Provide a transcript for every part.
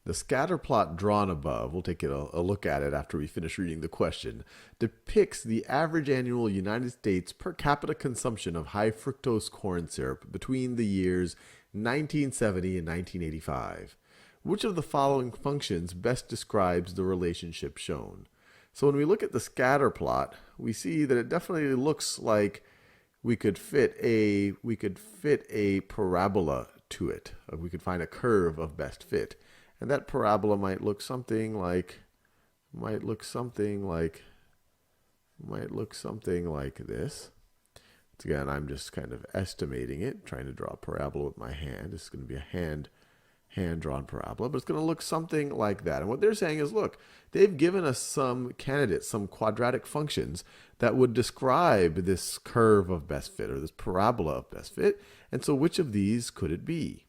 The scatter plot drawn above, we'll take a look at it after we finish reading the question, depicts the average annual United States per capita consumption of high fructose corn syrup between the years 1970 and 1985. Which of the following functions best describes the relationship shown? So when we look at the scatter plot, we see that it definitely looks like we could fit a parabola to it. We could find a curve of best fit. And that parabola might look something like this. Again, I'm just kind of estimating it, trying to draw a parabola with my hand. This is going to be a hand-drawn parabola, but it's going to look something like that. And what they're saying is, look, they've given us some candidates, some quadratic functions that would describe this curve of best fit, or this parabola of best fit. And so which of these could it be?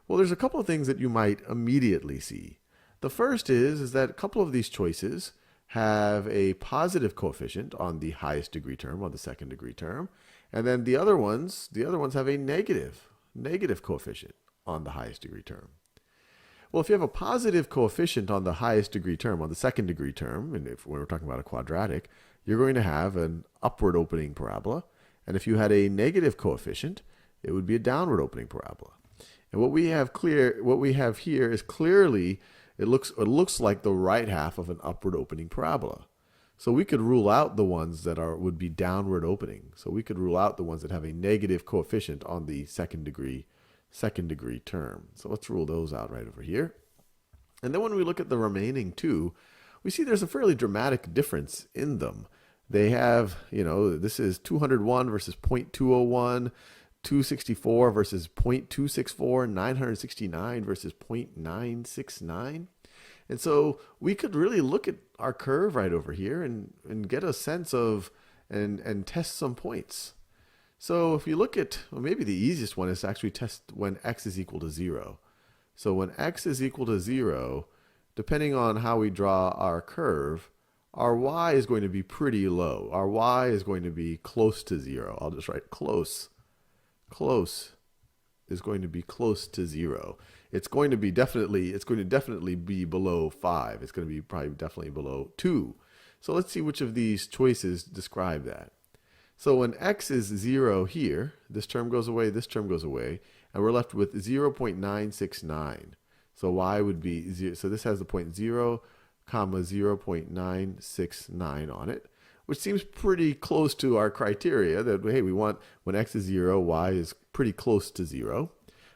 Well, there's a couple of things that you might immediately see. The first is that a couple of these choices have a positive coefficient on the highest degree term, on the second degree term, and then the other ones have a negative coefficient on the highest degree term. Well, if you have a positive coefficient on the highest degree term, on the second degree term, and when we're talking about a quadratic, you're going to have an upward opening parabola, and if you had a negative coefficient, it would be a downward opening parabola. And what we have here is clearly, it looks like the right half of an upward opening parabola. So we could rule out the ones that would be downward opening. So we could rule out the ones that have a negative coefficient on the second degree term. So let's rule those out right over here. And then when we look at the remaining two, we see there's a fairly dramatic difference in them. They have, this is 201 versus 0.201. 264 versus 0.264, 969 versus 0.969. And so we could really look at our curve right over here and get a sense of, and test some points. So if you look at, well, maybe the easiest one is to actually test when x is equal to 0. So when x is equal to 0, depending on how we draw our curve, our y is going to be pretty low. Our y is going to be close to 0. I'll just write close is going to be close to 0. It's going to definitely be below 5. It's going to be probably definitely below 2. So let's see which of these choices describe that. So when x is 0 here, this term goes away, this term goes away, and we're left with 0.969. So y would be 0. So this has the point 0, 0.969 on it, which seems pretty close to our criteria that, hey, we want when x is 0, y is pretty close to 0.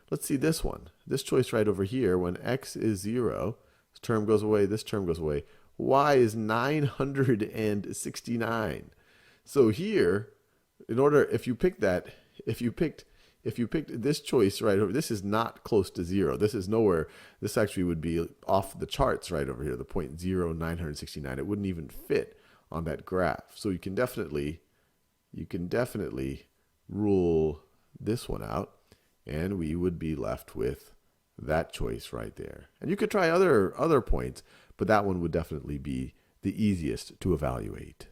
Let's see this one. This choice right over here, when x is 0, this term goes away, this term goes away, y is 969. So here, if you picked this choice right over, this is not close to 0. This is nowhere. This actually would be off the charts right over here, the point 969. It wouldn't even fit on that graph. So you can definitely rule this one out, and we would be left with that choice right there. And you could try other points, but that one would definitely be the easiest to evaluate.